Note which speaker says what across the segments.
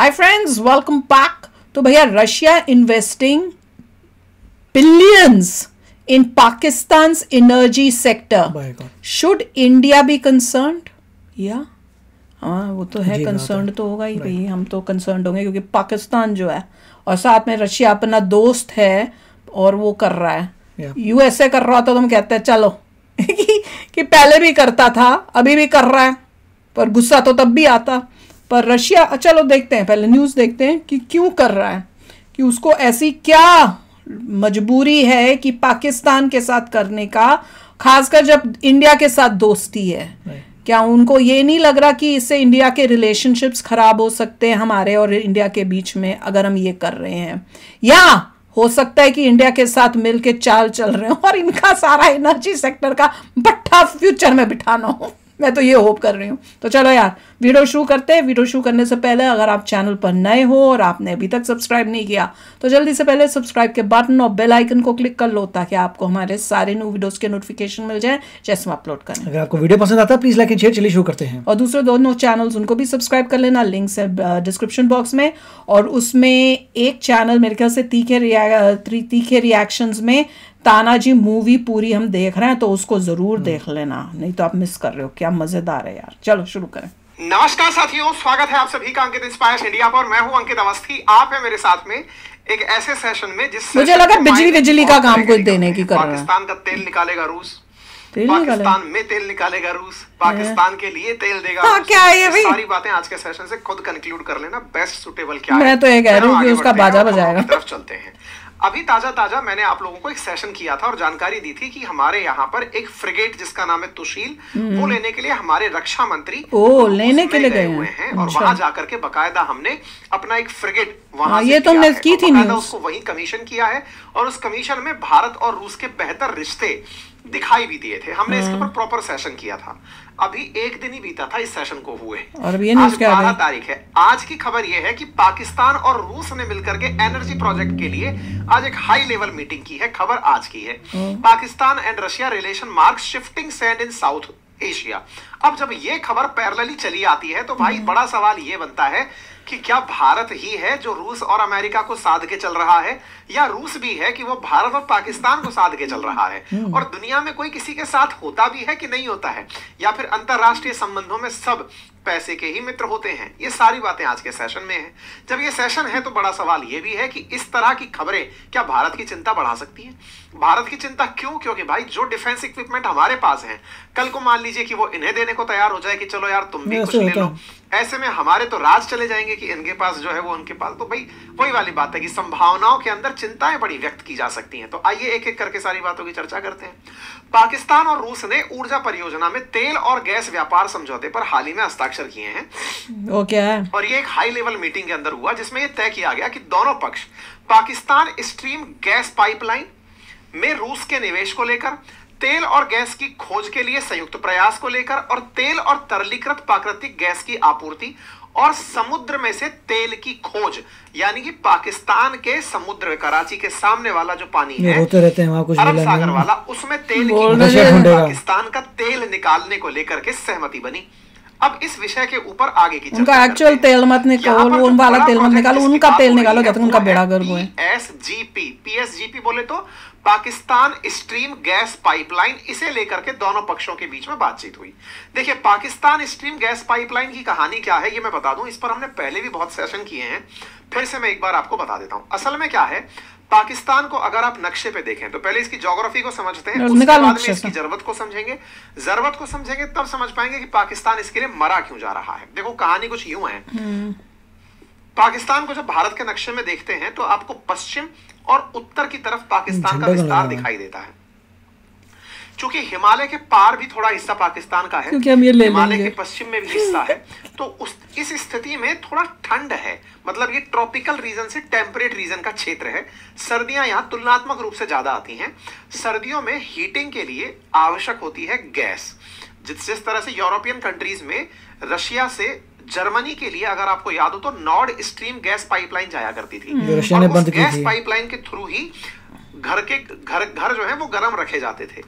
Speaker 1: Hi friends, welcome back. तो भैया, Russia investing billions in Pakistan energy sector, should India be concerned? या हाँ, वो तो है, कंसर्न्ड तो होगा ही भाई, हम तो कंसर्न्ड होंगे क्योंकि पाकिस्तान जो है और साथ में रशिया अपना दोस्त है और वो कर रहा है। यूएसए कर रहा था तो हम कहते हैं चलो कि पहले भी करता था, अभी भी कर रहा है, पर गुस्सा तो तब भी आता। पर रशिया, चलो देखते हैं, पहले न्यूज़ देखते हैं कि क्यों कर रहा है, कि उसको ऐसी क्या मजबूरी है कि पाकिस्तान के साथ करने का, खासकर जब इंडिया के साथ दोस्ती है। क्या उनको ये नहीं लग रहा कि इससे इंडिया के रिलेशनशिप्स खराब हो सकते हैं हमारे और इंडिया के बीच में, अगर हम ये कर रहे हैं? या हो सकता है कि इंडिया के साथ मिलके चाल चल रहे हो और इनका सारा एनर्जी सेक्टर का भट्ठा फ्यूचर में बिठाना हो। मैं तो ये होप कर रही हूँ। तो चलो यार, वीडियो शुरू करते हैं। वीडियो शुरू करने से पहले अगर आप चैनल पर नए हो और आपने अभी तक सब्सक्राइब नहीं किया तो जल्दी से पहले सब्सक्राइब के बटन और बेल आइकन को क्लिक कर लो, ताकि आपको हमारे सारे न्यू वीडियोस के नोटिफिकेशन मिल जाए जैसे हम अपलोड करें।
Speaker 2: अगर आपको वीडियो पसंद आता है प्लीज लाइक एंड शेयर। चलिए शुरू करते हैं।
Speaker 1: और दूसरे दोनों चैनल्स उनको भी सब्सक्राइब कर लेना, लिंक्स है डिस्क्रिप्शन बॉक्स में। और उसमें एक चैनल मेरे ख्याल से तीखे रिएक्शंस में तानाजी मूवी पूरी हम देख रहे हैं, तो उसको जरूर देख लेना, नहीं तो आप मिस कर रहे हो। क्या मजेदार है यार। चलो शुरू करें।
Speaker 3: नमस्कार साथियों, स्वागत है आप सभी का अंकित इंस्पायर्स इंडिया पर। मैं हूं अंकित अवस्थी। आप है मेरे साथ में एक ऐसे सेशन में जिस
Speaker 1: मुझे लगा बिजली का काम कुछ देने की कर रहा है।
Speaker 3: पाकिस्तान का तेल निकालेगा रूस, पाकिस्तान में तेल निकालेगा रूस, पाकिस्तान के लिए तेल देगा रूस।
Speaker 1: क्या है ये भाई?
Speaker 3: सारी बातें आज के सेशन से खुद कंक्लूड कर लेना, बेस्ट सुटेबल क्या है।
Speaker 1: मैं तो ये कह रही हूँ कि उसका बाजा बजाएगा।
Speaker 3: तरफ चलते हैं। अभी ताजा मैंने आप लोगों को एक सेशन किया था और जानकारी दी थी कि हमारे यहाँ पर एक फ्रिगेट जिसका नाम है तुशील, वो लेने के लिए हमारे रक्षा मंत्री
Speaker 1: लेने के लिए गए
Speaker 3: हुए हैं। और वहां जाकर के बकायदा हमने अपना एक फ्रिगेट वहां
Speaker 1: ये तो हमने की थी न्यूज़,
Speaker 3: उसको वही कमीशन किया है और उस कमीशन में भारत और रूस के बेहतर रिश्ते दिखाई भी दिए थे। हमने इसके ऊपर प्रॉपर सेशन किया था। अभी एक दिन ही बीता था इस सेशन को हुए,
Speaker 1: और
Speaker 3: आज 12 तारीख है। आज की खबर यह है कि पाकिस्तान और रूस ने मिलकर के एनर्जी प्रोजेक्ट के लिए आज एक हाई लेवल मीटिंग की है। खबर आज की है, Pakistan and Russia relation mark shifting sand in south Asia. अब जब ये खबर पैरेलली चली आती है तो भाई बड़ा सवाल ये बनता है कि क्या भारत ही है जो रूस और अमेरिका को साध के चल रहा है, या रूस भी है कि वो भारत और पाकिस्तान को साध के चल रहा है? और दुनिया में कोई किसी के साथ होता भी है कि नहीं होता है, या फिर अंतरराष्ट्रीय संबंधों में सब पैसे के ही मित्र होते हैं? ये सारी बातें आज के सेशन में है। जब ये सेशन है तो बड़ा सवाल ये भी है कि इस तरह की खबरें क्या भारत की चिंता बढ़ा सकती हैं? भारत की चिंता क्यों? क्योंकि भाई जो डिफेंस इक्विपमेंट हमारे पास है, कल को मान लीजिए कि वो इन्हें देने को तैयार हो जाए कि चलो यार तुम भी कुछ ले लो, ऐसे में हमारे तो राज चले जाएंगे कि इनके पास जो है वो उनके पास। तो भाई वही वाली बात है कि संभावनाओं के अंदर चिंताएं बड़ी व्यक्त की जा सकती हैं। तो आइए एक एक करके सारी बातों की चर्चा करते हैं। पाकिस्तान और रूस ने ऊर्जा परियोजना में तेल और गैस व्यापार समझौते पर हाल ही में हस्ताक्षर किए हैं।
Speaker 1: वो क्या है?
Speaker 3: और ये एक हाई लेवल मीटिंग के अंदर हुआ जिसमें यह तय किया गया कि दोनों पक्ष पाकिस्तान स्ट्रीम गैस पाइपलाइन में रूस के निवेश को लेकर, तेल और गैस की खोज के लिए संयुक्त प्रयास को लेकर, और तेल और तरलीकृत प्राकृतिक गैस की आपूर्ति और समुद्र में से तेल की खोज, यानी कि पाकिस्तान के समुद्र, कराची के सामने वाला जो पानी है अरब सागर वाला, उसमें तेल की पाकिस्तान का तेल निकालने को लेकर के सहमति बनी। अब इस विषय के ऊपर आगे की
Speaker 1: उनका एक्चुअल तेल मत निकालो, उन वाला तेल मत निकालो, उनका तेल निकालो जब तक उनका बेड़ा गर्क है।
Speaker 3: पीएसजीपी बोले तो पाकिस्तान स्ट्रीम गैस पाइपलाइन, इसे लेकर के दोनों पक्षों के बीच में बातचीत हुई। देखिए, पाकिस्तान स्ट्रीम गैस पाइपलाइन की कहानी क्या है ये मैं बता दूं। इस पर हमने पहले भी बहुत सेशन किए हैं, फिर से मैं एक बार आपको बता देता हूं। असल में क्या है, पाकिस्तान को अगर आप नक्शे पे देखें तो पहले इसकी ज्योग्राफी को समझते हैं, उसके बाद में इसकी जरूरत को समझेंगे, तब समझ पाएंगे कि पाकिस्तान इसके लिए मरा क्यों जा रहा है। देखो, कहानी कुछ यूं है। पाकिस्तान को जब भारत के नक्शे में देखते हैं तो आपको पश्चिम और उत्तर की तरफ पाकिस्तान का विस्तार दिखाई देता है। चूंकि हिमालय के पार भी थोड़ा हिस्सा पाकिस्तान का है, हिमालय के पश्चिम में भी हिस्सा है, तो इस स्थिति में थोड़ा ठंड है। मतलब ये ट्रॉपिकल रीजन से टेम्परेट रीजन का क्षेत्र है। सर्दियां यहाँ तुलनात्मक रूप से ज्यादा आती हैं। सर्दियों में हीटिंग के लिए आवश्यक होती है गैस। जिस तरह से यूरोपियन कंट्रीज में रशिया से जर्मनी के लिए, अगर आपको याद हो तो, नॉर्ड स्ट्रीम गैस पाइपलाइन जाया करती थी। और उस गैस पाइपलाइन के थ्रू ही घर जो है वो गर्म रखे जाते थे।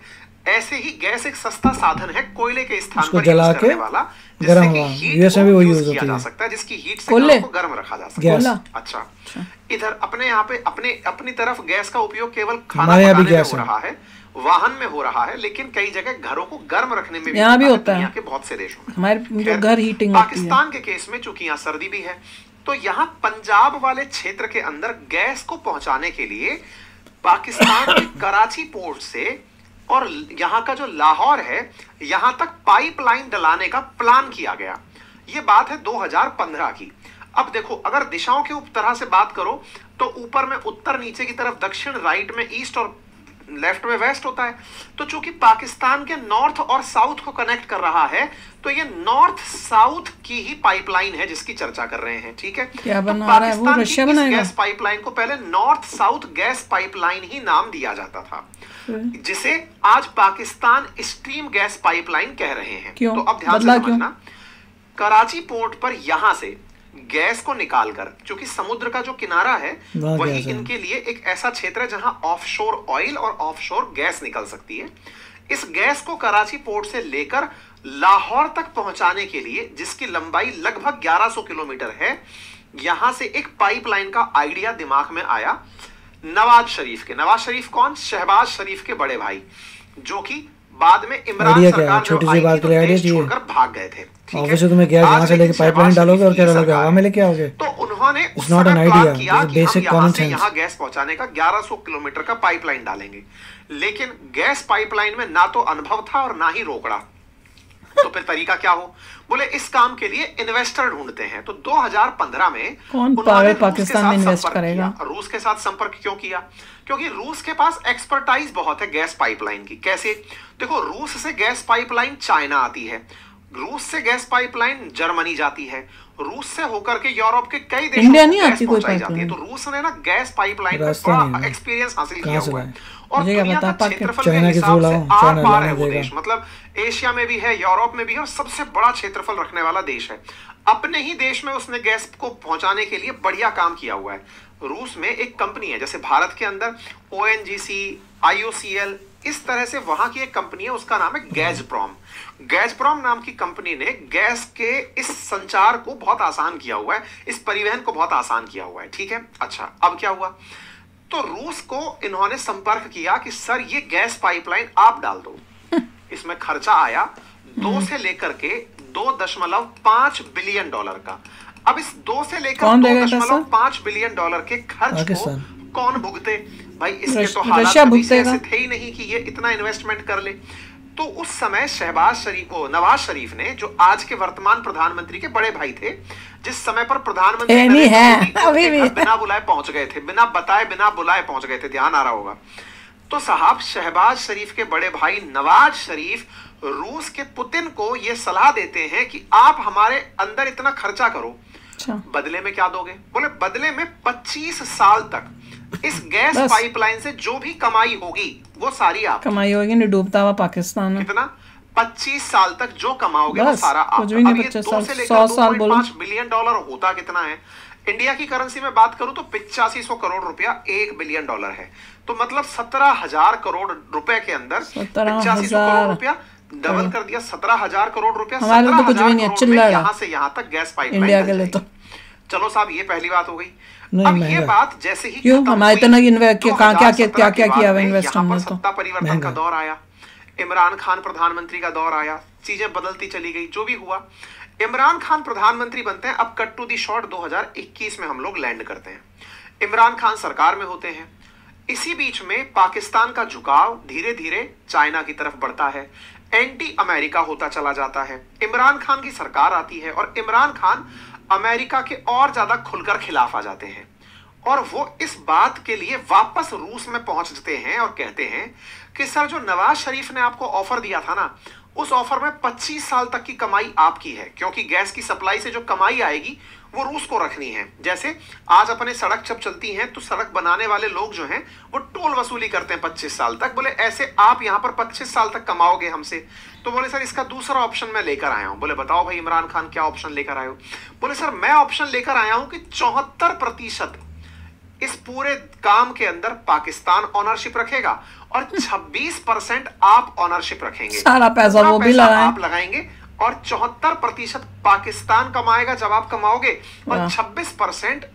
Speaker 3: ऐसे ही गैस एक सस्ता साधन है कोयले के स्थान पर
Speaker 2: जला
Speaker 3: यूज करने
Speaker 2: के
Speaker 3: वाला,
Speaker 2: गर्म हुआ, यूएस में भी वही यूज
Speaker 3: किया
Speaker 2: होती
Speaker 3: जा
Speaker 2: है,
Speaker 3: सकता है, जिसकी हीट से खाना को गर्म रखा जा सकता है। अच्छा, इधर अपने यहाँ पे अपनी तरफ गैस का उपयोग केवल खाना पकाने में हो रहा है, वाहन में हो रहा है, लेकिन कई जगह घरों को गर्म रखने में
Speaker 1: यहाँ भी होता है
Speaker 3: दुनिया के बहुत से देशों में।
Speaker 1: हमारे जो घर हीटिंग
Speaker 3: पाकिस्तान के केस में चूंकि यहाँ सर्दी भी है, तो यहाँ पंजाब वाले क्षेत्र के अंदर गैस को पहुंचाने के लिए पाकिस्तान के कराची पोर्ट से और यहाँ का जो लाहौर है, यहाँ तक पाइपलाइन डलाने का प्लान किया गया। ये बात है 2015 की। अब देखो, अगर दिशाओं के तरह से बात करो तो ऊपर में उत्तर, नीचे की तरफ दक्षिण, राइट में ईस्ट और लेफ्ट में वेस्ट होता है। तो चूंकि पाकिस्तान के नॉर्थ और साउथ को कनेक्ट कर रहा है, तो ये नॉर्थ साउथ की ही पाइपलाइन है जिसकी चर्चा कर रहे हैं। ठीक है,
Speaker 1: क्या बना रहा है वो? रशिया बनाएगा।
Speaker 3: गैस पाइपलाइन को पहले नॉर्थ साउथ गैस पाइपलाइन ही नाम दिया जाता था, जिसे आज पाकिस्तान स्ट्रीम गैस पाइपलाइन कह रहे हैं। तो अब ध्यान से समझना, कराची पोर्ट पर यहां से गैस को निकालकर, क्योंकि समुद्र का जो किनारा है वही इनके लिए एक ऐसा क्षेत्र है जहां ऑफशोर ऑयल और ऑफशोर गैस निकल सकती है। इस गैस को कराची पोर्ट से लेकर लाहौर तक पहुंचाने के लिए, जिसकी लंबाई लगभग 1100 किलोमीटर है, यहां से एक पाइपलाइन का आइडिया दिमाग में आया नवाज शरीफ के। नवाज शरीफ कौन? शहबाज शरीफ के बड़े भाई, जो कि बाद में इमरान सरकार
Speaker 2: छोटी सी बात के लिए आइडिया चाहिए,
Speaker 3: छोड़कर भाग गए थे।
Speaker 2: ऑफिस से तुम्हें क्या यहाँ से लेके पाइपलाइन डालोगे और क्या डालोगे, हवा में लेके आओगे?
Speaker 3: तो उन्होंने
Speaker 2: it's not an idea, it's basic common sense.
Speaker 3: यहाँ गैस पहुंचाने का 1100 किलोमीटर का पाइपलाइन डालेंगे, लेकिन गैस पाइपलाइन में ना तो अनुभव था और ना ही रोकड़ा। तो फिर तरीका क्या हो? बोले इस काम के लिए इन्वेस्टर ढूंढते हैं। तो 2015 में
Speaker 1: कौन पागल पाकिस्तान में इन्वेस्ट करेगा?
Speaker 3: रूस के साथ संपर्क क्यों किया? क्योंकि रूस के पास एक्सपर्टाइज बहुत है गैस पाइपलाइन की। कैसे? देखो, रूस से गैस पाइपलाइन चाइना आती है, रूस से गैस पाइपलाइन जर्मनी जाती है, रूस से होकर के यूरोप के कई देशों
Speaker 1: इंडिया नहीं आती कोई पाइपलाइन।
Speaker 3: तो रूस ने ना गैस पाइपलाइन में बड़ा एक्सपीरियंस हासिल किया हुआ है, और दुनिया का क्षेत्रफल के हिसाब से आर पार है वो देश। मतलब एशिया में भी है, यूरोप में भी है, और सबसे बड़ा क्षेत्रफल रखने वाला देश है। अपने ही देश में उसने गैस को पहुंचाने के लिए बढ़िया काम किया हुआ है। रूस में एक कंपनी है, जैसे भारत के अंदर ONGC, IOCL, इस तरह से वहां की एक कंपनी है, उसका नाम है गैज़प्रॉम। गैज़प्रॉम नाम की कंपनी ने गैस के इस संचार को बहुत आसान किया हुआ है, इस परिवहन को बहुत आसान किया हुआ है। ठीक है, अच्छा, अब क्या हुआ? तो रूस को इन्होंने संपर्क किया कि सर ये गैस पाइपलाइन आप डाल दो। इसमें खर्चा आया 2 से लेकर के 2.5 बिलियन डॉलर का। अब इस 2 से लेकर 2.5 बिलियन डॉलर के खर्च को कौन भुगते? भाई इसके तो हालात ऐसे थे ही नहीं कि ये इतना इन्वेस्टमेंट कर ले। तो उस समय नवाज शरीफ ने, जो आज के वर्तमान प्रधानमंत्री के बड़े भाई थे, जिस समय पर प्रधानमंत्री बिना बुलाए पहुंच गए थे, बिना बताए बिना बुलाए पहुंच गए थे, ध्यान आ रहा होगा। तो साहब, शहबाज शरीफ के बड़े भाई नवाज शरीफ रूस के पुतिन को यह सलाह देते हैं कि आप हमारे अंदर इतना खर्चा करो, बदले में क्या दोगे? बोले बदले में 25 साल तक इस गैस पाइपलाइन से जो भी कमाई होगी वो सारी आप
Speaker 1: कमाई होगी। नहीं डूबता हुआ पाकिस्तान में
Speaker 3: कितना? 25 साल तक जो कमाओगे वो सारा आप। अब ये 2 से लेकर 2.5 बिलियन डॉलर होता कितना है? इंडिया की करेंसी में बात करूं तो 8500 करोड़ रुपया 1 बिलियन डॉलर है। तो मतलब 17,000 करोड़ रुपए के अंदर 8500 करोड़ रुपया डबल कर दिया, 17,000 करोड़ रुपया।
Speaker 1: हमारे तो कुछ भी नहीं, चिल्ला
Speaker 3: यहाँ से यहाँ तक गैस पाइपलाइन
Speaker 1: इंडिया के लिए। तो
Speaker 3: चलो साहब, ये पहली बात हो गई। अब ये बात जैसे ही
Speaker 1: क्यों हमारे तो क्या किया इन्वेस्टमेंट, तो
Speaker 3: सत्ता परिवर्तन का दौर आया, इमरान खान प्रधानमंत्री का दौर आया, चीजें बदलती चली गई। जो भी हुआ, इमरान खान प्रधानमंत्री बनते हैं। अब कट टू दी शॉर्ट 2021 में हम लोग लैंड करते हैं। इमरान खान सरकार में होते हैं। इसी बीच में पाकिस्तान का झुकाव धीरे धीरे चाइना की तरफ बढ़ता है, एंटी अमेरिका होता चला जाता है। इमरान खान की सरकार आती है और इमरान खान अमेरिका के और ज्यादा खुलकर खिलाफ आ जाते हैं, और वो इस बात के लिए वापस रूस में पहुंचते हैं और कहते हैं कि सर, जो नवाज शरीफ ने आपको ऑफर दिया था ना, उस ऑफर में 25 साल तक की कमाई आपकी है, क्योंकि गैस की सप्लाई से जो कमाई आएगी वो रूस को रखनी है। जैसे आज अपने सड़क जब चलती हैं तो सड़क बनाने वाले लोग जो हैं वो टोल वसूली करते हैं 25 साल तक। बोले ऐसे आप यहां पर 25 साल तक कमाओगे हमसे। तो बोले सर, इसका दूसरा ऑप्शन मैं लेकर आया हूं। बोले बताओ भाई इमरान खान, क्या ऑप्शन लेकर आए हो? बोले सर, मैं ऑप्शन लेकर आया हूं कि 74% इस पूरे काम के अंदर पाकिस्तान ओनरशिप रखेगा और 26% आप ओनरशिप रखेंगे।
Speaker 1: सारा पैसा वो भी
Speaker 3: आप लगाएंगे और 74% पाकिस्तान कमाएगा जब आप कमाओगे, और 26%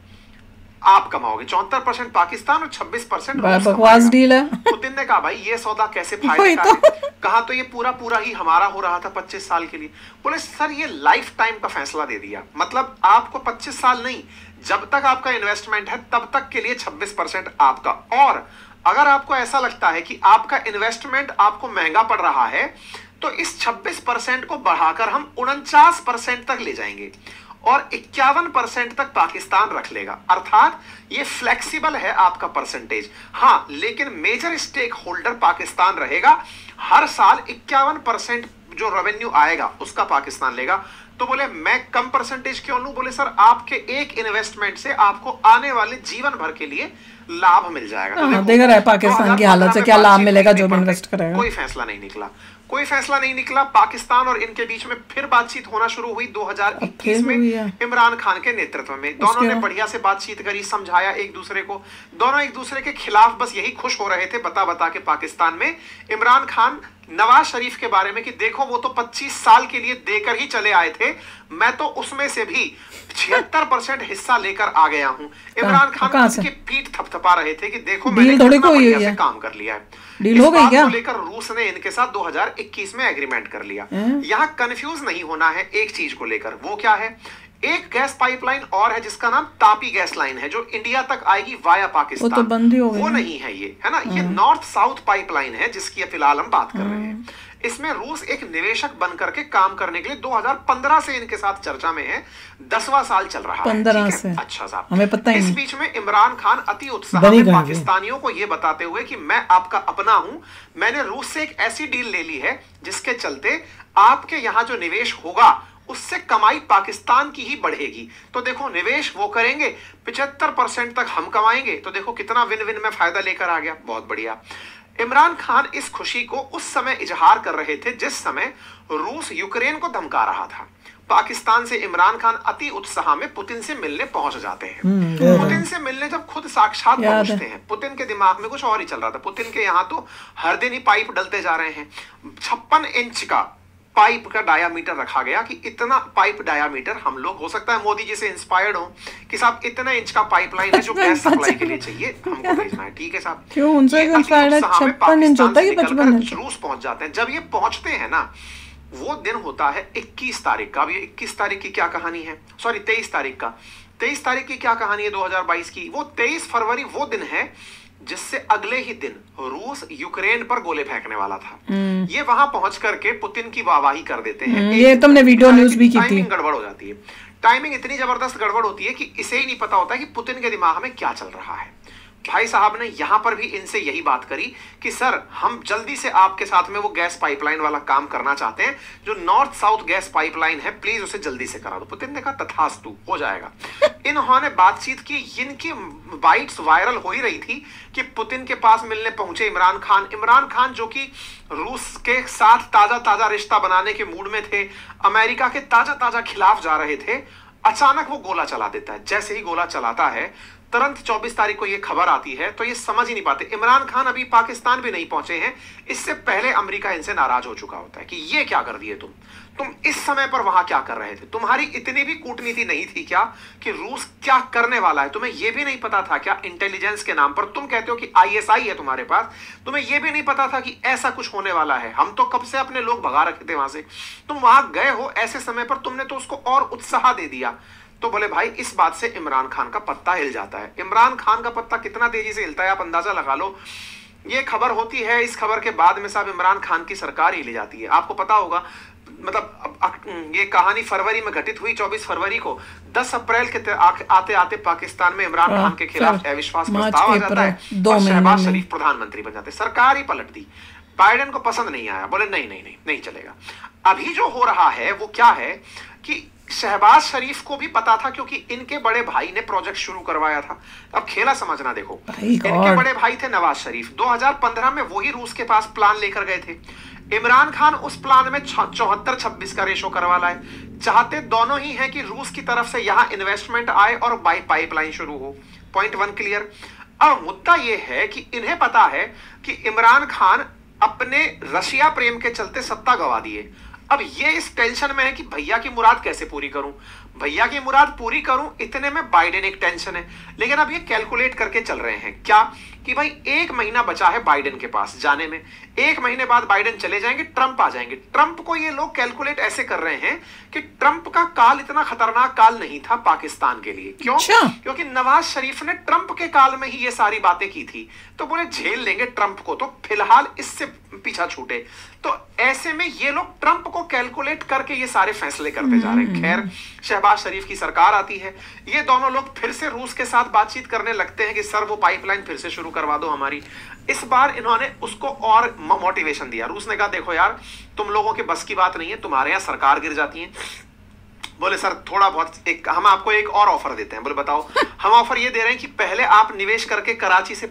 Speaker 3: आप कमाओगे। 74% पाकिस्तान और 26%
Speaker 1: बकवास डील है।
Speaker 3: पुतिन ने कहा भाई ये सौदा कैसे फायदे का है? कहा तो ये पूरा ही हमारा हो रहा था 25 साल के लिए। बोले सर ये लाइफ टाइम का फैसला दे दिया, मतलब आपको 25 साल नहीं, जब तक आपका इन्वेस्टमेंट है तब तक के लिए 26% आपका। और अगर आपको ऐसा लगता है कि आपका इन्वेस्टमेंट आपको महंगा पड़ रहा है तो इस 26% को बढ़ाकर हम 49% तक ले जाएंगे और 51% तक पाकिस्तान रख लेगा। अर्थात ये फ्लेक्सिबल है आपका परसेंटेज। हाँ, लेकिन मेजर स्टेक होल्डर पाकिस्तान रहेगा। हर साल 51% जो रेवेन्यू आएगा उसका पाकिस्तान लेगा। तो बोले मैं कम परसेंटेज क्यों लूं? बोले सर आपके एक इन्वेस्टमेंट से आपको आने वाले जीवन भर के लिए लाभ मिल जाएगा। तो
Speaker 1: देख रहा है पाकिस्तान की हालत से क्या लाभ मिलेगा जो भी इन्वेस्ट करेगा।
Speaker 3: कोई फैसला नहीं निकला, कोई फैसला नहीं निकला। पाकिस्तान और इनके बीच में फिर बातचीत होना शुरू हुई 2021 में इमरान खान के नेतृत्व में। दोनों ने बढ़िया से बातचीत करी, समझाया एक दूसरे को। दोनों एक दूसरे के खिलाफ बस यही खुश हो रहे थे बता के पाकिस्तान में इमरान खान नवाज शरीफ के बारे में कि देखो वो तो 25 साल के लिए देकर ही चले आए थे, मैं तो उसमें से भी 76% हिस्सा लेकर आ गया हूं। इमरान खान उसकी पीठ थपथपा रहे थे कि देखो मैंने कितना बढ़िया से काम कर लिया है।
Speaker 1: डील हो गई क्या?
Speaker 3: लेकर रूस ने इनके साथ 2021 में एग्रीमेंट कर लिया। यहां कंफ्यूज नहीं होना है एक चीज को लेकर, वो क्या है? एक गैस पाइपलाइन और है जिसका नाम तापी गैस लाइन है जो इंडिया तक आएगी वाया पाकिस्तान।
Speaker 1: वो तो बंद ही हो गई।
Speaker 3: वो नहीं है ये, है ना। ये नॉर्थ साउथ पाइपलाइन है जिसकी फिलहाल हम बात कर रहे हैं। इसमें रूस एक निवेशक बनकर के काम करने के लिए 2015 से इनके साथ चर्चा में है। 10वां साल चल रहा है।
Speaker 1: 15 से।
Speaker 3: अच्छा साहब,
Speaker 1: हमें पता ही
Speaker 3: इस
Speaker 1: नहीं।
Speaker 3: बीच में इमरान खान अति उत्साह में पाकिस्तानियों को यह बताते हुए कि मैं आपका अपना हूं, मैंने रूस से एक ऐसी डील ले ली है जिसके चलते आपके यहां जो निवेश होगा उससे कमाई पाकिस्तान की ही बढ़ेगी। तो देखो निवेश वो करेंगे, 75% तक हम कमाएंगे। तो देखो कितना विन विन में फायदा लेकर आ गया। बहुत बढ़िया। इमरान खान इस खुशी को उस समय इजहार कर रहे थे जिस समय रूस यूक्रेन को धमका रहा था। पाकिस्तान से इमरान खान अति उत्साह में पुतिन से मिलने पहुंच जाते हैं। पुतिन से मिलने जब खुद साक्षात पहुंचते हैं, पुतिन के दिमाग में कुछ और ही चल रहा था। पुतिन के यहाँ तो हर दिन ही पाइप डलते जा रहे हैं। 56 इंच का पाइप का डायामीटर रखा गया कि इतना पाइप डायामीटर हम लोग, हो सकता है मोदी जी से इंस्पायर्ड हो कि साहब इतना इंच का पाइपलाइन है जो गैस सप्लाई के लिए चाहिए, हमको भेजना है। ठीक है साहब,
Speaker 1: क्यों उनसे इंस्पायर्ड है? 56 इंच होता है कि 55 इंच?
Speaker 3: रूस पहुंच जाते हैं। जब ये पहुंचते हैं ना, वो दिन होता है 21 तारीख का। अब ये 21 तारीख की क्या कहानी है, सॉरी 23 तारीख का। 23 तारीख की क्या कहानी है 2022 की? वो 23 फरवरी वो दिन है जिससे अगले ही दिन रूस यूक्रेन पर गोले फेंकने वाला था। ये वहां पहुंच करके पुतिन की वाहवाही कर देते हैं।
Speaker 1: ये तुमने वीडियो न्यूज़ भी की थी।
Speaker 3: टाइमिंग गड़बड़ हो जाती है। टाइमिंग इतनी जबरदस्त गड़बड़ होती है कि इसे ही नहीं पता होता कि पुतिन के दिमाग में क्या चल रहा है। भाई साहब ने यहां पर भी इनसे यही बात करी कि सर हम जल्दी से आपके साथ में वो गैस पाइपलाइन वाला काम करना चाहते हैं, जो नॉर्थ साउथ गैस पाइपलाइन है, प्लीज उसे जल्दी से करा दो। पुतिन ने कहा तथास्तु, हो जाएगा। इन्होंने बातचीत की, इनकी बाइट्स वायरल हो ही रही थी कि पुतिन के पास मिलने पहुंचे इमरान खान। इमरान खान जो कि रूस के साथ ताजा ताजा रिश्ता बनाने के मूड में थे, अमेरिका के ताजा ताजा खिलाफ जा रहे थे, अचानक वो गोला चला देता है। जैसे ही गोला चलाता है तुरंत 24 तारीख को ये खबर आती है, तो ये समझ ही नहीं पाते। इमरान खान अभी पाकिस्तान भी नहीं पहुंचे हैं, इससे पहले अमेरिका इनसे नाराज हो चुका होता है कि ये क्या कर दिए तुम इस समय पर वहां क्या कर रहे थे? तुम्हारी इतनी भी कूटनीति नहीं थी क्या कि रूस क्या करने वाला है? तुम्हें यह भी नहीं पता था क्या इंटेलिजेंस के नाम पर तुम कहते हो कि ISI है तुम्हारे पास, तुम्हें यह भी नहीं पता था कि ऐसा कुछ होने वाला है? हम तो कब से अपने लोग भगा रखे थे वहां से, तुम वहां गए हो ऐसे समय पर, तुमने तो उसको और उत्साह दे दिया। तो बोले भाई इस बात से इमरान खान का पत्ता हिल जाता है। इमरान खान का पत्ता कितना तेजी से हिलता है आप अंदाजा लगा लो। ये खबर होती है, इस खबर के बाद में साहब इमरान खान की सरकार ही ले जाती है। आपको पता होगा, मतलब ये कहानी फरवरी में घटित हुई 24 फरवरी को। 10 अप्रैल के आते आते पाकिस्तान में इमरान खान के खिलाफ अविश्वास प्रस्ताव आ जाता है और शहबाज शरीफ प्रधानमंत्री बन जाते। सरकार ही पलट दी। बाइडेन को पसंद नहीं आया, बोले नहीं चलेगा। अभी जो हो रहा है वो क्या है कि शहबाज शरीफ को भी पता था, क्योंकि इनके बड़े भाई ने प्रोजेक्ट शुरू करवाया था। अब खेला समझना देखो, इनके बड़े भाई थे नवाज शरीफ, 2015 में वही रूस के पास प्लान लेकर गए थे। इमरान खान उस प्लान में 74-26 का रेशो करवा लाए। चाहते दोनों ही हैं कि रूस की तरफ से यहां इन्वेस्टमेंट आए और पाइपलाइन शुरू हो। Point 1 clear. अब मुद्दा यह है कि इन्हें पता है कि इमरान खान अपने रशिया प्रेम के चलते सत्ता गंवा दिए। अब ये इस टेंशन में है कि भैया की मुराद कैसे पूरी करूं, भैया की मुराद पूरी करूं, इतने में बाइडेन एक टेंशन है। लेकिन अब ये कैलकुलेट करके चल रहे हैं क्या कि भाई 1 महीना बचा है बाइडेन के पास जाने में, 1 महीने बाद बाइडेन चले जाएंगे, ट्रंप आ जाएंगे। ट्रंप को ये लोग कैलकुलेट ऐसे कर रहे हैं कि ट्रंप का काल इतना खतरनाक काल नहीं था पाकिस्तान के लिए। क्यों? क्योंकि नवाज शरीफ ने ट्रंप के काल में ही ये सारी बातें की थी, तो बोले झेल लेंगे ट्रंप को, तो फिलहाल इससे पीछा छूटे। तो ऐसे में ये लोग ट्रंप को कैलकुलेट करके ये सारे फैसले करते जा रहे हैं। खैर, शहबाज शरीफ की सरकार आती है, ये दोनों लोग फिर से रूस के साथ बातचीत करने लगते हैं कि सर वो पाइपलाइन फिर से शुरू करवा दो हमारी। इस बार इन्होंने उसको और मोटिवेशन दिया। रूस ने कहा देखो यार, तुम लोगों के बस की बात नहीं है, तुम्हारे यहां सरकार गिर जाती है। बोले सर थोड़ा बहुत हम आपको एक और ऑफर देते हैं। बोले बताओ। हम ऑफर ये दे रहे हैं कि पहले आप निवेश करके कराची से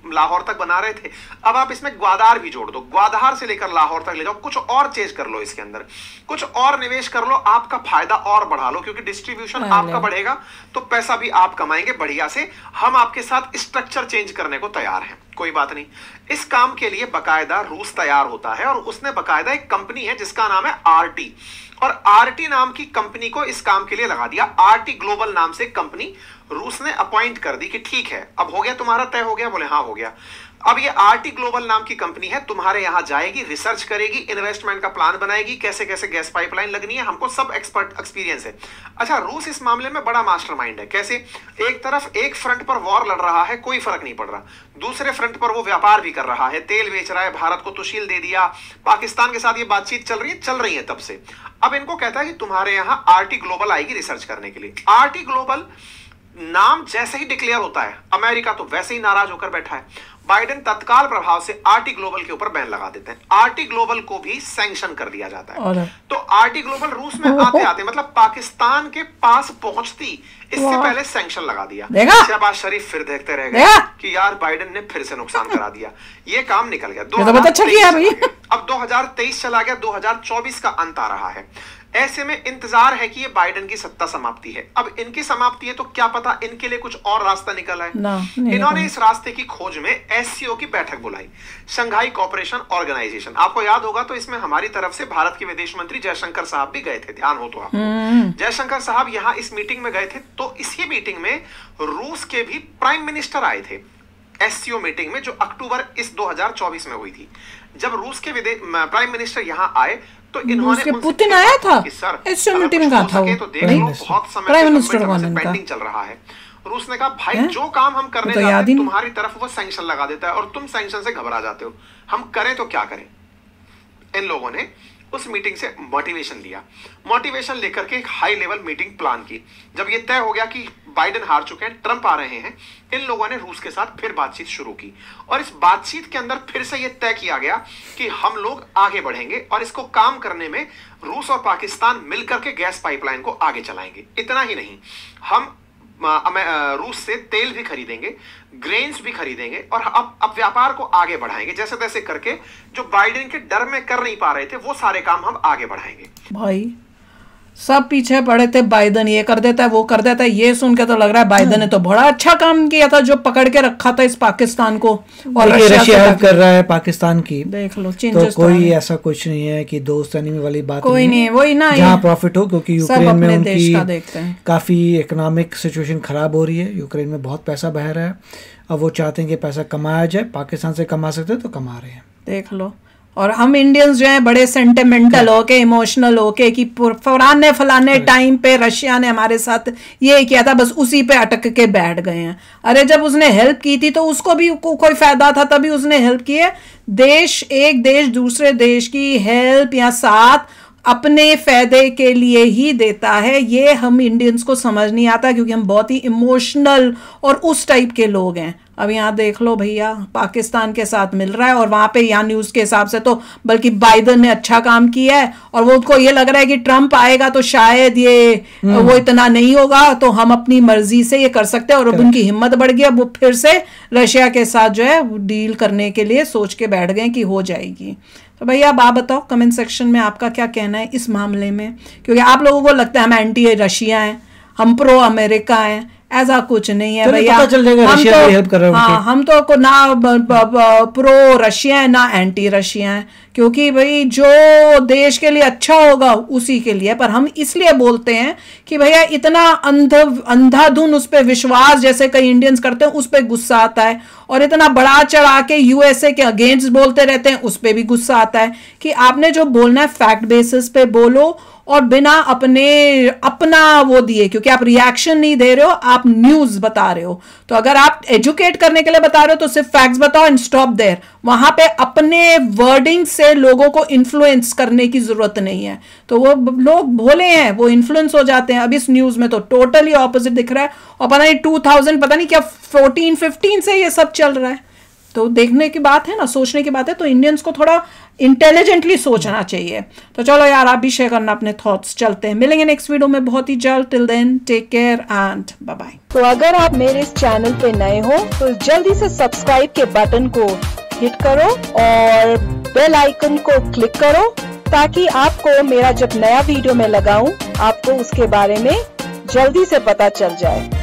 Speaker 3: लाहौर तक बना रहे थे, अब आप इसमें ग्वादर भी जोड़ दो, ग्वादर से लेकर लाहौर तक ले जाओ, कुछ और चेंज कर लो, इसके अंदर कुछ और निवेश कर लो, आपका फायदा और बढ़ा लो, क्योंकि डिस्ट्रीब्यूशन आपका बढ़ेगा तो पैसा भी आप कमाएंगे बढ़िया से। हम आपके साथ स्ट्रक्चर चेंज करने को तैयार हैं, कोई बात नहीं। इस काम के लिए बकायदा रूस तैयार होता है, और उसने बकायदा एक कंपनी है जिसका नाम है आरटी, और आरटी नाम की कंपनी को इस काम के लिए लगा दिया। आरटी ग्लोबल नाम से कंपनी रूस ने अपॉइंट कर दी कि ठीक है अब हो गया, तुम्हारा तय हो गया। बोले हाँ हो गया। अब ये आरटी ग्लोबल नाम की कंपनी है, तुम्हारे यहां जाएगी, रिसर्च करेगी, इन्वेस्टमेंट का प्लान बनाएगी, कैसे कैसे गैस पाइपलाइन लगनी है, हमको सब एक्सपर्ट एक्सपीरियंस है। अच्छा, रूस इस मामले में बड़ा मास्टरमाइंड है। कैसे? एक तरफ एक फ्रंट पर वॉर लड़ रहा है, कोई फर्क नहीं पड़ रहा, दूसरे फ्रंट पर वो व्यापार भी कर रहा है, तेल बेच रहा है, भारत को तुशील दे दिया, पाकिस्तान के साथ ये बातचीत चल रही है तब से। अब इनको कहता है कि तुम्हारे यहां आरटी ग्लोबल आएगी रिसर्च करने के लिए। आरटी ग्लोबल नाम जैसे ही डिक्लेयर होता है, अमेरिका तो वैसे ही नाराज होकर बैठा है। बाइडेन तत्काल प्रभाव से आरटी ग्लोबल के ऊपर बैन लगा देते हैं, आरटी ग्लोबल को भी सैंक्शन कर दिया जाता है। तो आरटी ग्लोबल रूस में आते आते मतलब पाकिस्तान के पास पहुंचती इससे पहले सैंक्शन लगा दिया। शहबाज शरीफ फिर देखते रह गए कि यार बाइडेन ने फिर से नुकसान करा दिया। ये काम निकल गया। 2023 चला गया, 2024 का अंत आ रहा है। ऐसे में इंतजार है कि ये बाइडेन की सत्ता समाप्ति है। अब इनकी समाप्ति है तो क्या पता इनके लिए कुछ और रास्ता निकल आए। इन्होंने इस रास्ते की खोज में एससीओ की बैठक बुलाई, शंघाई कोऑपरेशन ऑर्गेनाइजेशन। आपको याद होगा तो इसमें हमारी तरफ से भारत के विदेश मंत्री जयशंकर साहब भी गए थे, ध्यान हो तो आपको। जयशंकर साहब यहाँ इस मीटिंग में गए थे, तो इसी मीटिंग में रूस के भी प्राइम मिनिस्टर आए थे एससीओ मीटिंग में, जो अक्टूबर इस 2024 में हुई थी। जब रूस के प्राइम मिनिस्टर यहाँ आए तो इन्होंने
Speaker 1: पुतिन आया था
Speaker 3: कि सर
Speaker 1: मीटिंग में, था वो
Speaker 3: तो देख लो बहुत समय से पेंडिंग चल रहा है। रूस ने कहा भाई जो काम हम करने जा रहे हैं तुम्हारी तरफ वो सैंक्शन लगा देता है और तुम सैंक्शन से घबरा जाते हो, हम करें तो क्या करें। इन लोगों ने उस मीटिंग से मोटिवेशन लिया, मोटिवेशन लेकर के एक हाई लेवल मीटिंग प्लान की। जब ये तय हो गया कि बाइडेन हार चुके हैं, ट्रंप आ रहे हैं, इन लोगों ने रूस के साथ फिर बातचीत शुरू की, और इस बातचीत के अंदर फिर से यह तय किया गया कि हम लोग आगे बढ़ेंगे और इसको काम करने में रूस और पाकिस्तान मिलकर के गैस पाइपलाइन को आगे चलाएंगे। इतना ही नहीं, हम रूस से तेल भी खरीदेंगे, ग्रेन्स भी खरीदेंगे, और अब व्यापार को आगे बढ़ाएंगे। जैसे तैसे करके जो बाइडेन के डर में कर नहीं पा रहे थे वो सारे काम हम आगे बढ़ाएंगे।
Speaker 1: भाई सब पीछे पड़े थे, बाइडेन ये कर देता है वो कर देता है। ये सुन के तो लग रहा है बाइडेन ने तो बड़ा अच्छा काम किया था जो पकड़ के रखा था इस पाकिस्तान को, और
Speaker 2: रशिया हेल्प कर रहा है पाकिस्तान की।
Speaker 1: देख लो
Speaker 2: तो कोई ऐसा कुछ नहीं है कि दोस्त एनिमी वाली बात
Speaker 1: कोई नहीं है, वही ना
Speaker 2: जहाँ प्रॉफिट हो, क्योंकि यूक्रेन में उनकी काफी इकोनॉमिक सिचुएशन खराब हो रही है। यूक्रेन में बहुत पैसा बह रहा है, अब वो चाहते हैं कि पैसा कमाया जाए, पाकिस्तान से कमा सकते हैं तो कमा रहे हैं।
Speaker 1: देख लो। और हम इंडियंस जो हैं बड़े सेंटिमेंटल होके, इमोशनल होके कि फलाने फलाने टाइम पे रशिया ने हमारे साथ ये किया था, बस उसी पे अटक के बैठ गए हैं। अरे जब उसने हेल्प की थी तो उसको भी कोई फायदा था, तभी उसने हेल्प की है। एक देश दूसरे देश की हेल्प या साथ अपने फायदे के लिए ही देता है। ये हम इंडियंस को समझ नहीं आता क्योंकि हम बहुत ही इमोशनल और उस टाइप के लोग हैं। अब यहाँ देख लो भैया, पाकिस्तान के साथ मिल रहा है, और वहां पे यहाँ न्यूज के हिसाब से तो बल्कि बाइडेन ने अच्छा काम किया है, और वो उनको ये लग रहा है कि ट्रंप आएगा तो शायद ये वो इतना नहीं होगा, तो हम अपनी मर्जी से ये कर सकते हैं। और अब उनकी हिम्मत बढ़ गई, अब वो फिर से रशिया के साथ जो है डील करने के लिए सोच के बैठ गए कि हो जाएगी। तो भैया आप बताओ कमेंट सेक्शन में आपका क्या कहना है इस मामले में, क्योंकि आप लोगों को लगता है हम एंटी रशिया हैं, हम प्रो अमेरिका हैं, ऐसा कुछ नहीं है भैया।
Speaker 2: पता चल जाएगा रशिया की हेल्प कर रहे हैं।
Speaker 1: हाँ, हम तो ना प्रो रशिया है ना एंटी रशिया है, क्योंकि भाई जो देश के लिए अच्छा होगा उसी के लिए। पर हम इसलिए बोलते हैं कि भैया इतना अंधाधुन उस पर विश्वास जैसे कई इंडियंस करते हैं, उस पर गुस्सा आता है। और इतना बड़ा चढ़ा के यूएसए के अगेंस्ट बोलते रहते हैं, उस पर भी गुस्सा आता है। कि आपने जो बोलना है फैक्ट बेसिस पे बोलो, और बिना अपना वो दिए, क्योंकि आप रिएक्शन नहीं दे रहे हो, आप न्यूज बता रहे हो। तो अगर आप एजुकेट करने के लिए बता रहे हो तो सिर्फ फैक्ट्स बताओ एंड स्टॉप देयर। वहां पे अपने वर्डिंग से लोगों को इन्फ्लुएंस करने की जरूरत नहीं है। तो वो लोग भोले हैं, वो इन्फ्लुएंस हो जाते हैं। अब इस न्यूज में तो टोटली ऑपोजिट दिख रहा है, और पता नहीं 2000 पता नहीं क्या 14-15 से ये सब चल रहा है। तो देखने की बात है ना, सोचने की बात है। तो इंडियंस को थोड़ा इंटेलिजेंटली सोचना चाहिए। तो चलो यार, आप भी शेयर करना अपने थॉट्स। चलते हैं, मिलेंगे नेक्स्ट वीडियो में बहुत ही जल्द। Till then take care and bye bye.
Speaker 4: तो अगर आप मेरे इस चैनल पे नए हो तो जल्दी से सब्सक्राइब के बटन को हिट करो और बेल आइकन को क्लिक करो, ताकि आपको मेरा जब नया वीडियो मैं लगाऊं आपको उसके बारे में जल्दी से पता चल जाए।